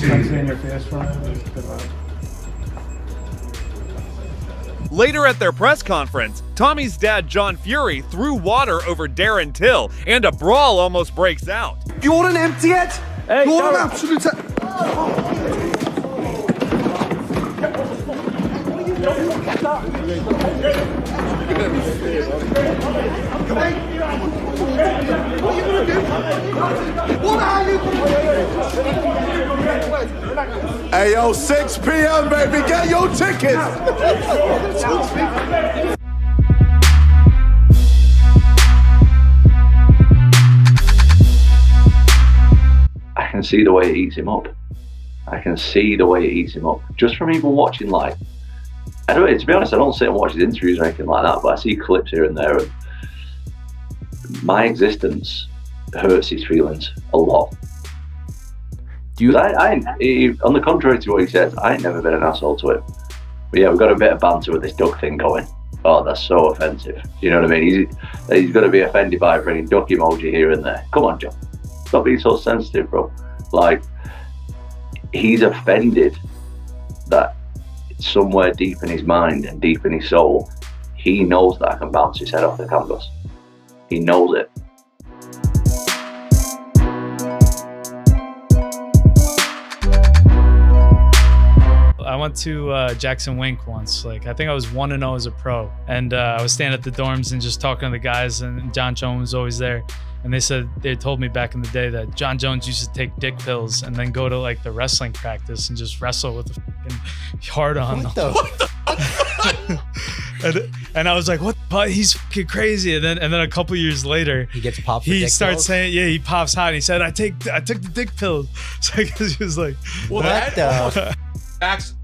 intensity in your face from it. It was good vibes. Later at their press conference, Tommy's dad, John Fury, threw water over Darren Till, and a brawl almost breaks out. You want an empty head? Hey, you want an absolute... Hey, yo, 6 p.m., baby, get your tickets! I can see the way it eats him up. I can see the way it eats him up. Just from even watching, like, I don't, to be honest, I don't sit and watch his interviews or anything like that, but I see clips here and there, and my existence hurts his feelings a lot. On the contrary to what he says, I ain't never been an asshole to him. But yeah, we've got a bit of banter with this duck thing going. Oh, that's so offensive. You know what I mean? He's got to be offended by any duck emoji here and there. Come on, John. Stop being so sensitive, bro. Like, he's offended that somewhere deep in his mind and deep in his soul, he knows that I can bounce his head off the canvas. He knows it. I went to Jackson Wink once. Like, I think I was 1-0 as a pro, and I was standing at the dorms and just talking to the guys, and Jon Jones was always there. And they told me back in the day that Jon Jones used to take dick pills and then go to like the wrestling practice and just wrestle with the fucking hard on. What the? and I was like, what? But he's fucking crazy. And then a couple years later, he gets popped. He starts saying, yeah, he tops hot. And he said, I took the dick pills. So I guess he was like, what the?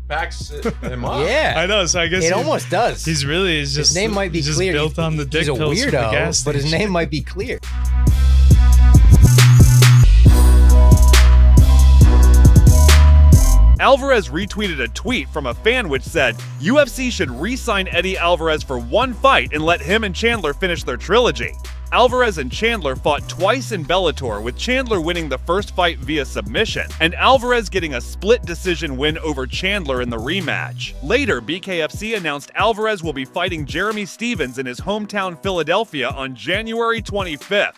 Backs him up. Yeah, I know. So I guess it almost does. He's really just his name might be just clear. Built on the dick he's a pills weirdo, from the gas but his station. name might be clear. Alvarez retweeted a tweet from a fan which said, UFC should re-sign Eddie Alvarez for one fight and let him and Chandler finish their trilogy. Alvarez and Chandler fought twice in Bellator, with Chandler winning the first fight via submission, and Alvarez getting a split decision win over Chandler in the rematch. Later, BKFC announced Alvarez will be fighting Jeremy Stevens in his hometown Philadelphia on January 25th.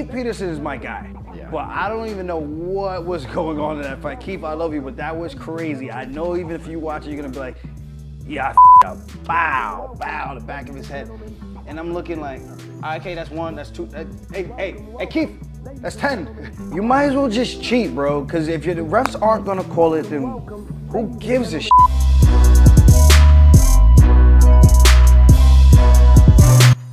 Peterson is my guy, but I don't even know what was going on in that fight. Keith, I love you, but that was crazy. I know even if you watch it, you're gonna be like, yeah, I f***ed up. Bow, bow, the back of his head. And I'm looking like, okay, that's 1, that's 2. Hey, Keith, that's 10. You might as well just cheat, bro, because if the refs aren't gonna call it, then who gives a shit?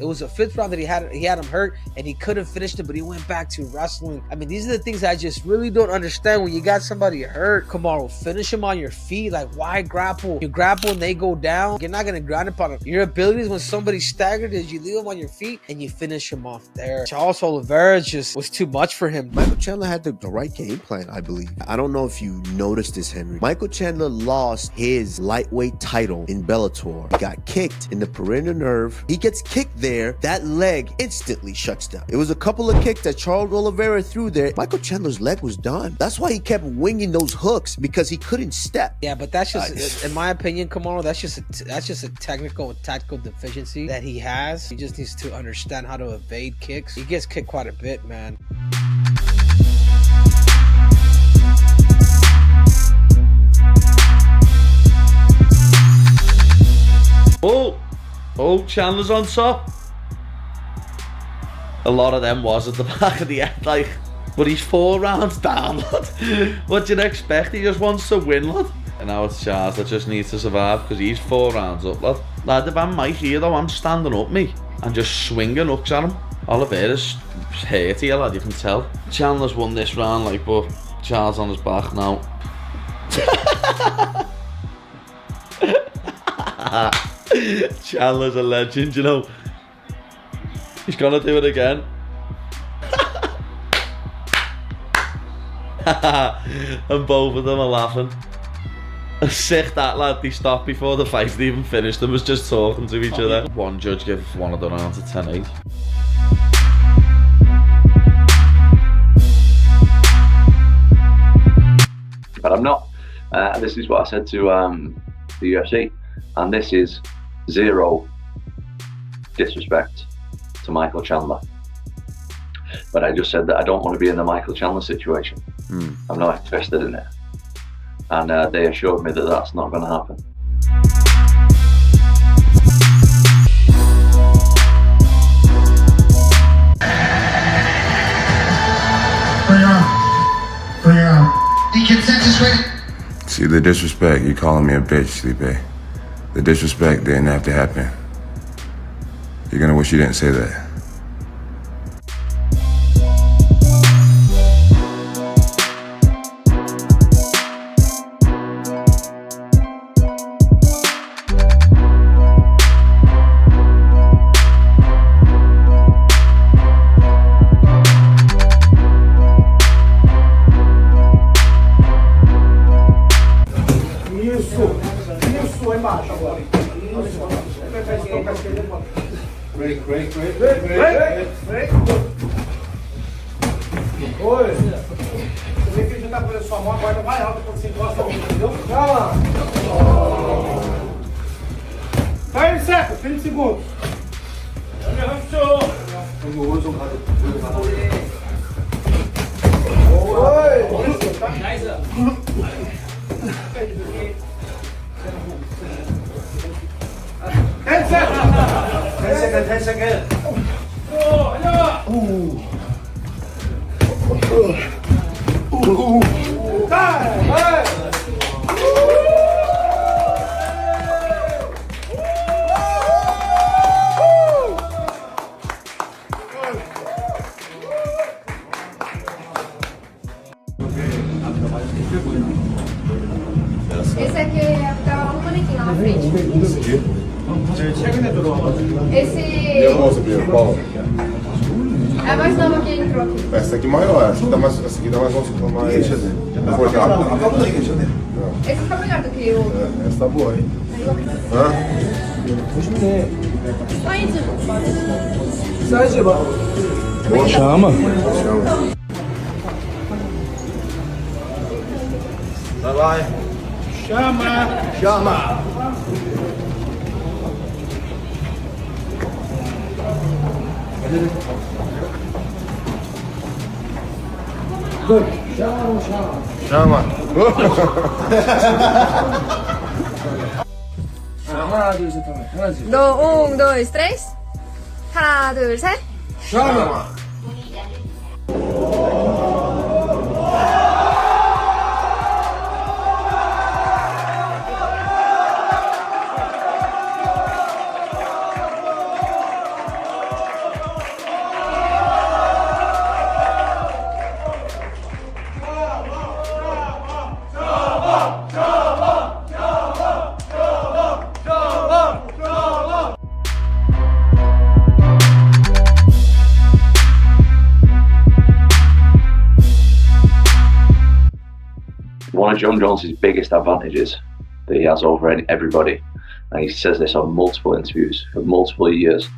It was a 5th round that he had him hurt, and he could have finished it, but he went back to wrestling. I mean, these are the things I just really don't understand. When you got somebody hurt, Kamaru, finish him on your feet. Like, why grapple? You grapple and they go down. You're not gonna grind upon them. Your abilities when somebody's staggered is you leave them on your feet and you finish him off there. Charles Oliveira just was too much for him. Michael Chandler had the right game plan, I believe. I don't know if you noticed this, Henry. Michael Chandler lost his lightweight title in Bellator. He got kicked in the peroneal nerve. He gets kicked there. That leg instantly shuts down. It was a couple of kicks that Charles Oliveira threw there. Michael Chandler's leg was done. That's why he kept winging those hooks, because he couldn't step. Yeah, but that's just, in my opinion, Kamaru, that's just a technical and tactical deficiency that he has. He just needs to understand how to evade kicks. He gets kicked quite a bit, man. Oh, Chandler's on top. A lot of them was at the back of the head, like, but he's 4 rounds down, lad. What do you expect? He just wants to win, lad. And now it's Charles that just needs to survive, because he's 4 rounds up, lad. Lad, if I'm Mike here though, I'm standing up, me, and just swinging hooks at him. Oliveira's hurt here, lad, you can tell. Chandler's won this round, like, but Charles on his back now. Chandler's a legend, you know. He's gonna do it again. And both of them are laughing. Sick that lad, they stopped before the fight had even finished and was just talking to each other. One judge gave one of the rounds a 10-8. But I'm not. This is what I said to the UFC, and this is zero disrespect to Michael Chandler. But I just said that I don't want to be in the Michael Chandler situation. I'm not interested in it. And they assured me that that's not going to happen. Bring her on. The consensus ready? See, the disrespect, you calling me a bitch, Sleepy. The disrespect didn't have to happen. You're gonna wish you didn't say that. Isso embaixo agora. Break. Oi. Você vê que ele já tá por sua mão, a guarda vai alta quando você encosta, entendeu? Calma. Tá em seco, 30 segundos. Ten seconds. Esse aqui tava um manequim lá na frente. Esse é mais nova que entrou aqui. Essa aqui maior, essa aqui dá mais Esse tá melhor do que o outro. Essa tá boa, hein? Chama. Vai lá, hein? Chama! Chama! 하나 둘 셋 하면 하나 둘 너, dois, três. 하나, 둘, 셋. 샤마. One of Jon Jones' biggest advantages that he has over everybody, and he says this on multiple interviews for multiple years,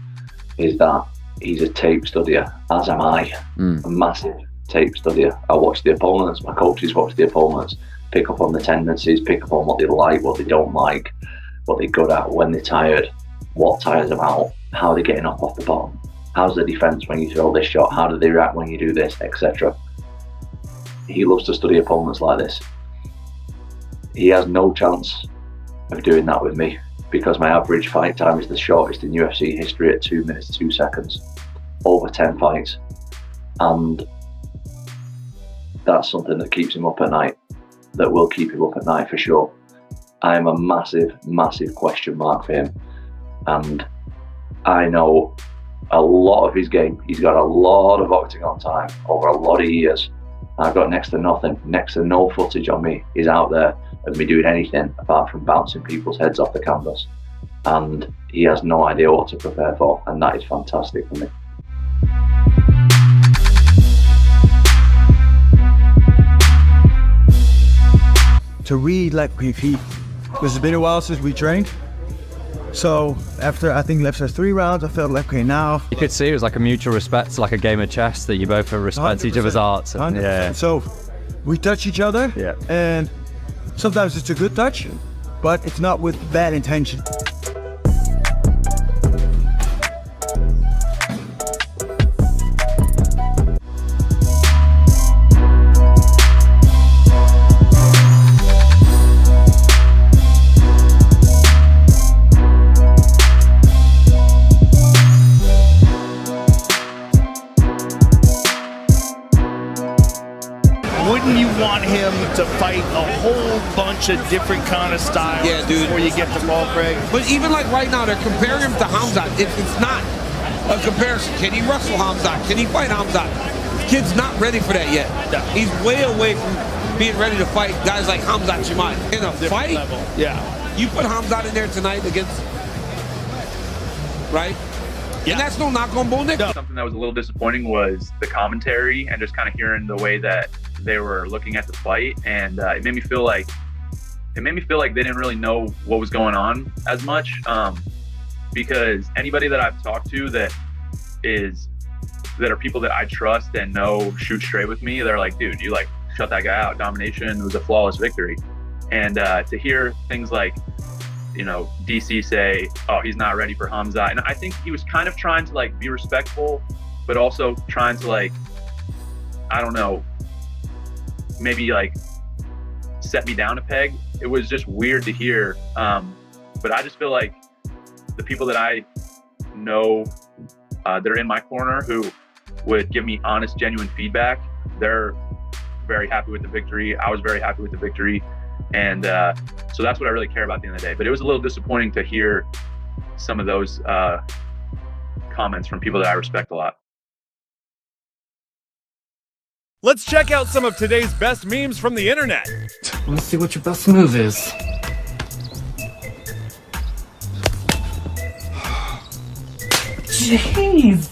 is that he's a tape studier, as am I. A massive tape studier. I watch the opponents, my coaches watch the opponents, pick up on the tendencies, pick up on what they like, what they don't like, what they're good at, when they're tired, what tires them out, how they're getting up off the bottom, how's the defense when you throw this shot, how do they react when you do this, etc. He loves to study opponents like this. He has no chance of doing that with me because my average fight time is the shortest in UFC history at 2 minutes 2 seconds, over 10 fights, and that's something that keeps him up at night, that will keep him up at night for sure. I am a massive question mark for him, and I know a lot of his game. He's got a lot of octagon time over a lot of years. I've got next to nothing, next to no footage on me. He's out there of me doing anything apart from bouncing people's heads off the canvas, and he has no idea what to prepare for, and that is fantastic for me. to read like he. It's been a while since we trained. So after I think left us 3 rounds, I felt like okay now. You could see it was like a mutual respect, like a game of chess that you both respect each other's arts. And, yeah. So we touch each other. Yeah. And sometimes it's a good touch, but it's not with bad intention. Wouldn't you want him to fight a whole bunch of different kind of styles before you get the ball, Craig? But even like right now, they're comparing him to Hamzat. It's not a comparison. Can he wrestle Hamzat? Can he fight Hamzat? The kid's not ready for that yet. No. He's way away from being ready to fight guys like Hamzat Chimaev. In a fight, level. Yeah. You put Hamzat in there tonight against, right? Yeah. And that's no knock on Bo Nick. Something that was a little disappointing was the commentary and just kind of hearing the way that they were looking at the fight, and it made me feel like they didn't really know what was going on as much, because anybody that I've talked to that are people that I trust and know shoot straight with me, they're like, dude, you like shut that guy out, domination, it was a flawless victory. And to hear things like, you know, DC say, oh, he's not ready for Hamzat, and I think he was kind of trying to like be respectful, but also trying to like, I don't know, maybe like set me down a peg. It was just weird to hear, but I just feel like the people that I know that are in my corner who would give me honest, genuine feedback, they're very happy with the victory. I was very happy with the victory, and so that's what I really care about at the end of the day. But it was a little disappointing to hear some of those comments from people that I respect a lot. Let's check out some of today's best memes from the internet. Let's see what your best move is. Jeez.